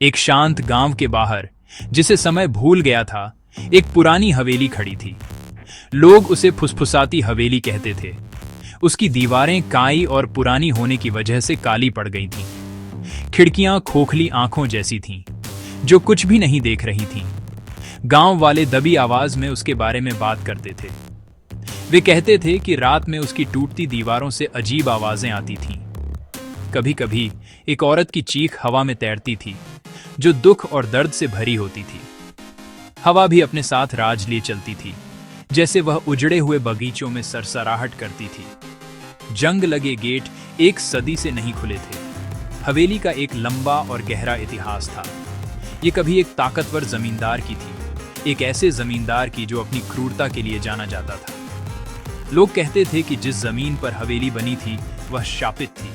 एक शांत गांव के बाहर, जिसे समय भूल गया था, एक पुरानी हवेली खड़ी थी। लोग उसे फुसफुसाती हवेली कहते थे। उसकी दीवारें काई और पुरानी होने की वजह से काली पड़ गई थीं। खिड़कियां खोखली आंखों जैसी थीं, जो कुछ भी नहीं देख रही थीं। गांव वाले दबी आवाज में उसके बारे में बात करते थे। वे कहते थे कि रात में उसकी टूटती दीवारों से अजीब आवाजें आती थीं। कभी कभी एक औरत की चीख हवा में तैरती थी, जो दुख और दर्द से भरी होती थी। हवा भी अपने साथ राज लिए चलती थी, जैसे वह उजड़े हुए बगीचों में सरसराहट करती थी। जंग लगे गेट एक सदी से नहीं खुले थे। हवेली का एक लंबा और गहरा इतिहास था। ये कभी एक ताकतवर जमींदार की थी, एक ऐसे जमींदार की जो अपनी क्रूरता के लिए जाना जाता था। लोग कहते थे कि जिस जमीन पर हवेली बनी थी वह शापित थी।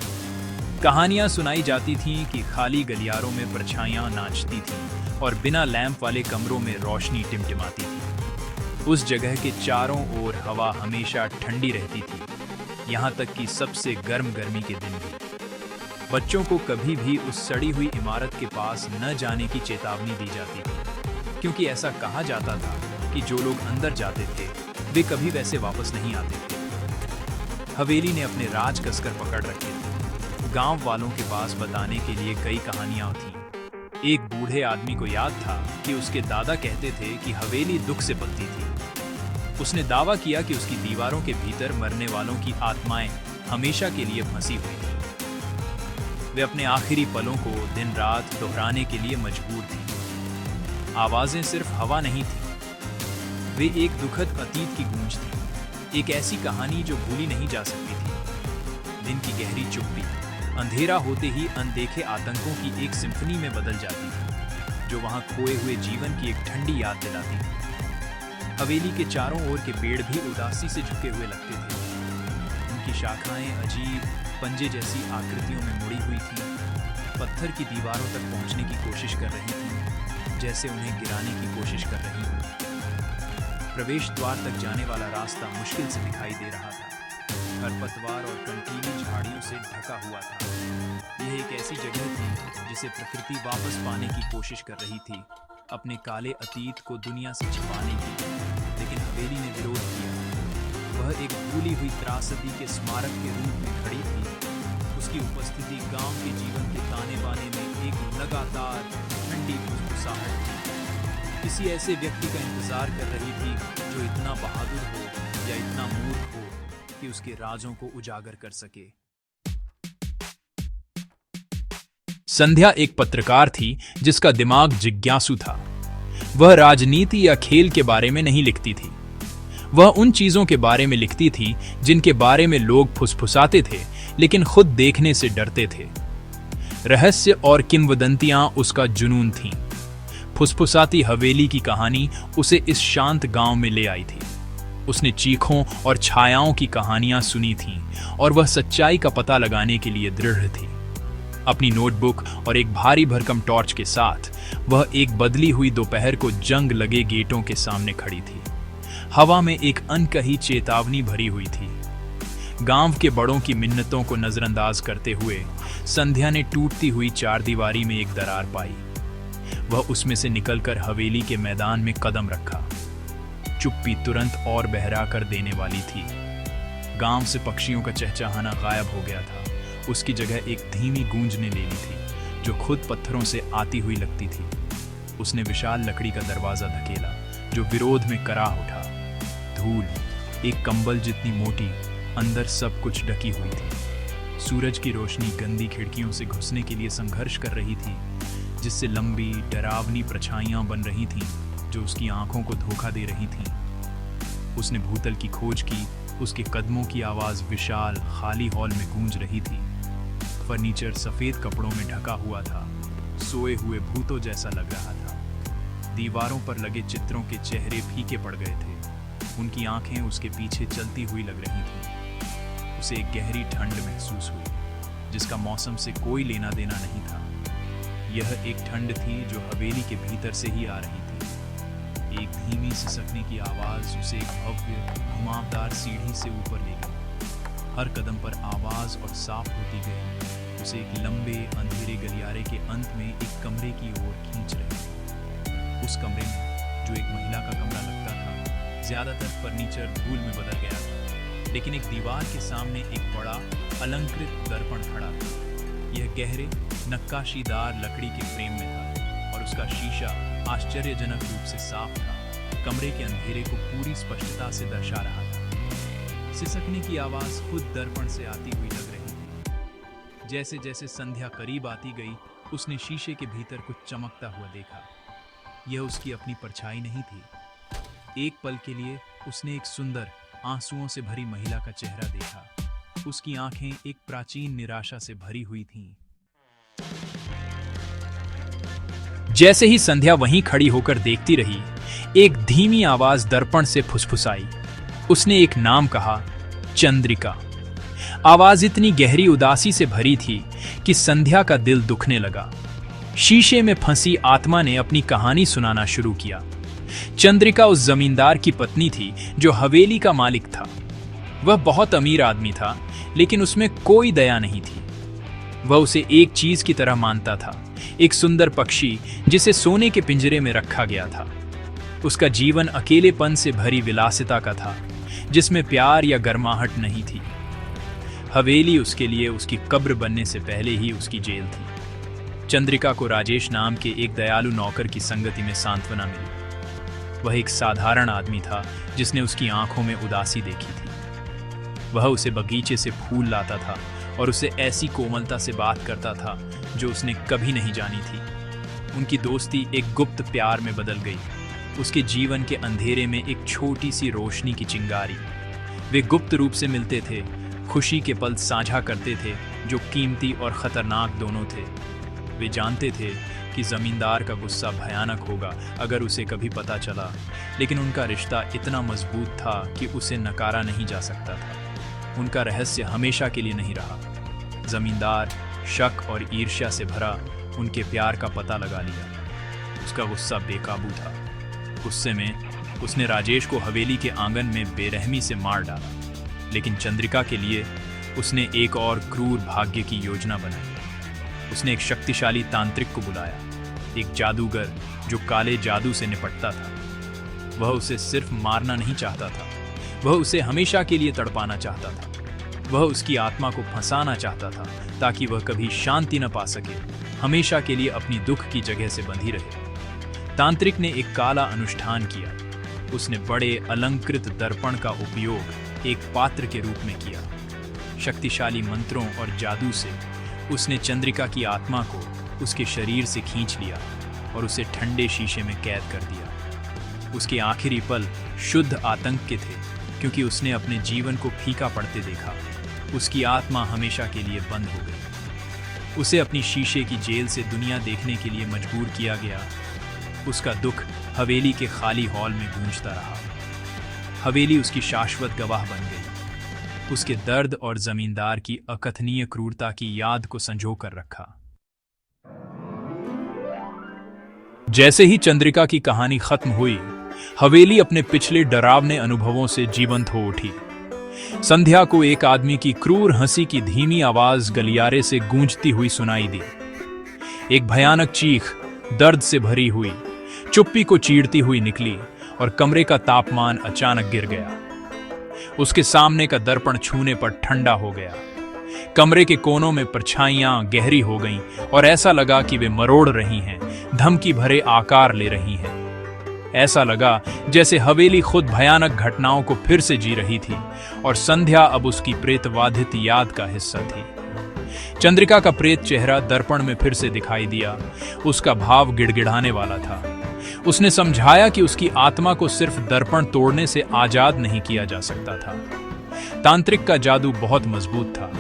कहानियां सुनाई जाती थीं कि खाली गलियारों में परछाइयां नाचती थीं और बिना लैंप वाले कमरों में रोशनी टिमटिमाती थी। उस जगह के चारों ओर हवा हमेशा ठंडी रहती थी, यहाँ तक कि सबसे गर्म गर्मी के दिन भी। बच्चों को कभी भी उस सड़ी हुई इमारत के पास न जाने की चेतावनी दी जाती थी, क्योंकि ऐसा कहा जाता था कि जो लोग अंदर जाते थे वे कभी वैसे वापस नहीं आते थे। हवेली ने अपने राज कसकर पकड़ रखे थे। गांव वालों के पास बताने के लिए कई कहानियां थीं। एक बूढ़े आदमी को याद था कि उसके दादा कहते थे कि हवेली दुख से पलती थी। उसने दावा किया कि उसकी दीवारों के भीतर मरने वालों की आत्माएं हमेशा के लिए फंसी हुई थीं। वे अपने आखिरी पलों को दिन रात दोहराने के लिए मजबूर थीं। आवाजें सिर्फ हवा नहीं थीं, वे एक दुखद अतीत की गूंज थी, एक ऐसी कहानी जो भूली नहीं जा सकती थी। दिन की गहरी चुप्पी अंधेरा होते ही अनदेखे आतंकों की एक सिम्फनी में बदल जाती थी, जो वहां खोए हुए जीवन की एक ठंडी याद दिलाती थी। हवेली के चारों ओर के पेड़ भी उदासी से झुके हुए लगते थे। उनकी शाखाएं अजीब पंजे जैसी आकृतियों में मुड़ी हुई थीं, पत्थर की दीवारों तक पहुंचने की कोशिश कर रही थीं, जैसे उन्हें गिराने की कोशिश कर रही हों। प्रवेश द्वार तक जाने वाला रास्ता मुश्किल से दिखाई दे रहा था, खरपतवार और कंटीली झाड़ियों से ढका हुआ था। यह एक ऐसी जगह थी जिसे प्रकृति वापस पाने की कोशिश कर रही थी, अपने काले अतीत को दुनिया से छिपाने की। लेकिन हवेली ने विरोध किया। वह एक भूली हुई त्रासदी के स्मारक के रूप में खड़ी थी। उसकी उपस्थिति गांव के जीवन के ताने बाने में एक लगातार ठंडी फुसफुसाहट थी। किसी ऐसे व्यक्ति का इंतजार कर रही थी जो इतना बहादुर हो या इतना मूर्ख हो कि उसके राजों को उजागर कर सके। संध्या एक पत्रकार थी जिसका दिमाग जिज्ञासु था। वह राजनीति या खेल के बारे में नहीं लिखती थी। वह उन चीजों के बारे में लिखती थी जिनके बारे में लोग फुसफुसाते थे, लेकिन खुद देखने से डरते थे। रहस्य और किंवदंतियां उसका जुनून थीं। फुसफुसाती हवेली की कहानी उसे इस शांत गांव में ले आई थी। उसने चीखों और छायाओं की कहानियां सुनी थीं और वह सच्चाई का पता लगाने के लिए दृढ़ थी। अपनी नोटबुक और एक भारी भरकम टॉर्च के साथ वह एक बदली हुई दोपहर को जंग लगे गेटों के सामने खड़ी थी। हवा में एक अनकही चेतावनी भरी हुई थी। गांव के बड़ों की मिन्नतों को नजरअंदाज करते हुए संध्या ने टूटती हुई चारदीवारी में एक दरार पाई। वह उसमें से निकलकर हवेली के मैदान में कदम रखा। चुप्पी तुरंत और बहरा कर देने वाली थी। गांव से पक्षियों का चहचहाना गायब हो गया था। उसकी जगह एक धीमी गूंज ने ले ली थी, जो खुद पत्थरों से आती हुई लगती थी। उसने विशाल लकड़ी का दरवाजा धकेला, जो विरोध में कराह उठा। धूल एक कंबल जितनी मोटी अंदर सब कुछ ढकी हुई थी। सूरज की रोशनी गंदी खिड़कियों से घुसने के लिए संघर्ष कर रही थी, जिससे लंबी डरावनी परछाइयां बन रही थीं, जो उसकी आंखों को धोखा दे रही थीं। उसने भूतल की खोज की। उसके कदमों की आवाज विशाल खाली हॉल में गूंज रही थी। फर्नीचर सफेद कपड़ों में ढका हुआ था, सोए हुए भूतों जैसा लग रहा था। दीवारों पर लगे चित्रों के चेहरे फीके पड़ गए थे। उनकी आंखें उसके पीछे चलती हुई लग रही थीं। उसे एक गहरी ठंड महसूस हुई, जिसका मौसम से कोई लेना देना नहीं था। यह एक ठंड थी जो हवेली के भीतर से ही आ रही थी। एक धीमी सिसकने की आवाज उसे एक भव्य घुमावदार सीढ़ी से ऊपर ले गई। हर कदम पर आवाज और साफ होती गई। उसे एक लंबे अंधेरे गलियारे के अंत में एक कमरे की ओर खींच रही थी। उस कमरे में, जो एक महिला का कमरा लगता था, ज्यादातर फर्नीचर धूल में बदल गया था, लेकिन एक दीवार के सामने एक बड़ा अलंकृत दर्पण खड़ा था। यह गहरे नक्काशीदार लकड़ी के फ्रेम में था और उसका शीशा आश्चर्यजनक रूप से साफ था, कमरे के अंधेरे को पूरी स्पष्टता से दर्शा रहा था। सिसकने की आवाज खुद दर्पण से आती हुई लग रही थी। जैसे जैसे संध्या करीब आती गई, उसने शीशे के भीतर कुछ चमकता हुआ देखा। यह उसकी अपनी परछाई नहीं थी। एक पल के लिए उसने एक सुंदर, आंसुओं से भरी महिला का चेहरा देखा। उसकी आंखें एक प्राचीन निराशा से भरी हुई थीं। जैसे ही संध्या वहीं खड़ी होकर देखती रही, एक धीमी आवाज दर्पण से फुसफुसाई। उसने एक नाम कहा, चंद्रिका। आवाज इतनी गहरी उदासी से भरी थी कि संध्या का दिल दुखने लगा। शीशे में फंसी आत्मा ने अपनी कहानी सुनाना शुरू किया। चंद्रिका उस जमींदार की पत्नी थी जो हवेली का मालिक था। वह बहुत अमीर आदमी था, लेकिन उसमें कोई दया नहीं थी। वह उसे एक चीज की तरह मानता था, एक सुंदर पक्षी जिसे सोने के पिंजरे में रखा गया था। उसका जीवन अकेलेपन से भरी विलासिता का था, जिसमें प्यार या गर्माहट नहीं थी। हवेली उसके लिए उसकी कब्र बनने से पहले ही उसकी जेल थी। चंद्रिका को राजेश नाम के एक दयालु नौकर की संगति में सांत्वना मिली। वह एक साधारण आदमी था जिसने उसकी आंखों में उदासी देखी थी। वह उसे बगीचे से फूल लाता था और उसे ऐसी कोमलता से बात करता था जो उसने कभी नहीं जानी थी। उनकी दोस्ती एक गुप्त प्यार में बदल गई। उसके जीवन के अंधेरे में एक छोटी सी रोशनी की चिंगारी। वे गुप्त रूप से मिलते थे, खुशी के पल साझा करते थे जो कीमती और खतरनाक दोनों थे। वे जानते थे कि जमींदार का गुस्सा भयानक होगा अगर उसे कभी पता चला, लेकिन उनका रिश्ता इतना मजबूत था कि उसे नकारा नहीं जा सकता था। उनका रहस्य हमेशा के लिए नहीं रहा। जमींदार शक और ईर्ष्या से भरा उनके प्यार का पता लगा लिया। उसका गुस्सा बेकाबू था। गुस्से में उसने राजेश को हवेली के आंगन में बेरहमी से मार डाला, लेकिन चंद्रिका के लिए उसने एक और क्रूर भाग्य की योजना बनाई। उसने एक शक्तिशाली तांत्रिक को बुलाया, एक जादूगर जो काले जादू से निपटता था। वह उसे सिर्फ मारना नहीं चाहता था, वह उसे हमेशा के लिए तड़पाना चाहता था। वह उसकी आत्मा को फंसाना चाहता था ताकि वह कभी शांति न पा सके, हमेशा के लिए अपनी दुख की जगह से बंधी रहे। तांत्रिक ने एक काला अनुष्ठान किया। उसने बड़े अलंकृत दर्पण का उपयोग एक पात्र के रूप में किया। शक्तिशाली मंत्रों और जादू से उसने चंद्रिका की आत्मा को उसके शरीर से खींच लिया और उसे ठंडे शीशे में कैद कर दिया। उसके आखिरी पल शुद्ध आतंक के थे, क्योंकि उसने अपने जीवन को फीका पड़ते देखा। उसकी आत्मा हमेशा के लिए बंद हो गई। उसे अपनी शीशे की जेल से दुनिया देखने के लिए मजबूर किया गया। उसका दुख हवेली के खाली हॉल में गूंजता रहा। हवेली उसकी शाश्वत गवाह बन गई। उसके दर्द और जमींदार की अकथनीय क्रूरता की याद को संजो कर रखा। जैसे ही चंद्रिका की कहानी खत्म हुई, हवेली अपने पिछले डरावने अनुभवों से जीवंत हो उठी। संध्या को एक आदमी की क्रूर हंसी की धीमी आवाज गलियारे से गूंजती हुई सुनाई दी। एक भयानक चीख दर्द से भरी हुई चुप्पी को चीरती हुई निकली और कमरे का तापमान अचानक गिर गया। उसके सामने का दर्पण छूने पर ठंडा हो गया। कमरे के कोनों में परछाइयां गहरी हो गईं और ऐसा लगा कि वे मरोड़ रही हैं, धमकी भरे आकार ले रही हैं। ऐसा लगा जैसे हवेली खुद भयानक घटनाओं को फिर से जी रही थी और संध्या अब उसकी प्रेतवाधित याद का हिस्सा थी। चंद्रिका का प्रेत चेहरा दर्पण में फिर से दिखाई दिया। उसका भाव गिड़गिड़ाने वाला था। उसने समझाया कि उसकी आत्मा को सिर्फ दर्पण तोड़ने से आजाद नहीं किया जा सकता था। तांत्रिक का जादू बहुत मजबूत था।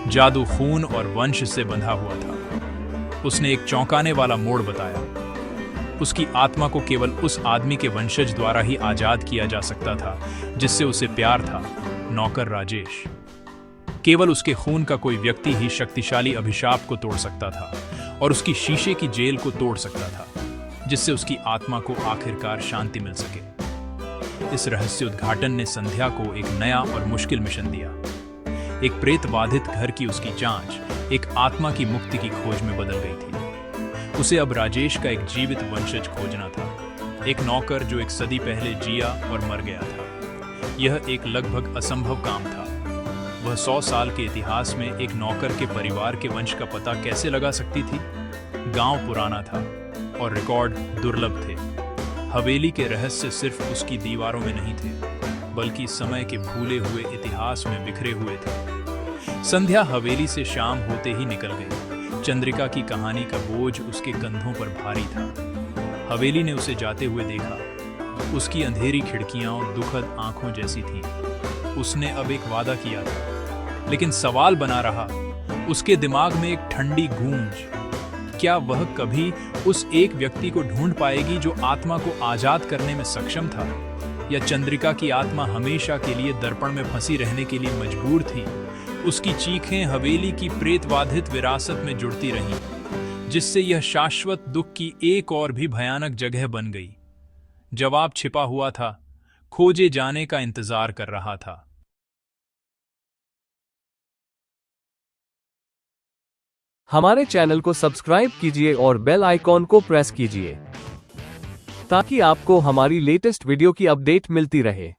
जादू खून और वंश से बंधा हुआ था। उसने एक चौंकाने वाला मोड़ बताया। उसकी आत्मा को केवल उस आदमी के वंशज द्वारा ही आजाद किया जा सकता था जिससे उसे प्यार था, नौकर राजेश। केवल उसके खून का कोई व्यक्ति ही शक्तिशाली अभिशाप को तोड़ सकता था और उसकी शीशे की जेल को तोड़ सकता था, जिससे उसकी आत्मा को आखिरकार शांति मिल सके। इस रहस्य उद्घाटन ने संध्या को एक नया और मुश्किल मिशन दिया। एक प्रेत बाधित घर की उसकी जांच एक आत्मा की मुक्ति की खोज में बदल गई थी। उसे अब राजेश का एक जीवित वंशज खोजना था, एक नौकर जो एक सदी पहले जिया और मर गया था। यह एक लगभग असंभव काम था। वह 100 साल के इतिहास में एक नौकर के परिवार के वंश का पता कैसे लगा सकती थी? गांव पुराना था और रिकॉर्ड दुर्लभ थे। हवेली के रहस्य सिर्फ उसकी दीवारों में नहीं थे, बल्कि समय के भूले हुए इतिहास में बिखरे हुए थे। संध्या हवेली से शाम होते ही निकल गई। चंद्रिका की कहानी का बोझ उसके कंधों पर भारी था। हवेली ने उसे जाते हुए देखा। उसकी अंधेरी खिड़कियां और दुखद आंखों जैसी थीं। उसने अब एक वादा किया था, लेकिन सवाल बना रहा। उसके दिमाग में एक ठंडी गूंज, क्या वह कभी उस एक व्यक्ति को ढूंढ पाएगी जो आत्मा को आजाद करने में सक्षम था? या चंद्रिका की आत्मा हमेशा के लिए दर्पण में फंसी रहने के लिए मजबूर थी? उसकी चीखें हवेली की प्रेतबाधित विरासत में जुड़ती रहीं, जिससे यह शाश्वत दुख की एक और भी भयानक जगह बन गई। जवाब छिपा हुआ था, खोजे जाने का इंतजार कर रहा था। हमारे चैनल को सब्सक्राइब कीजिए और बेल आइकॉन को प्रेस कीजिए ताकि आपको हमारी लेटेस्ट वीडियो की अपडेट मिलती रहे।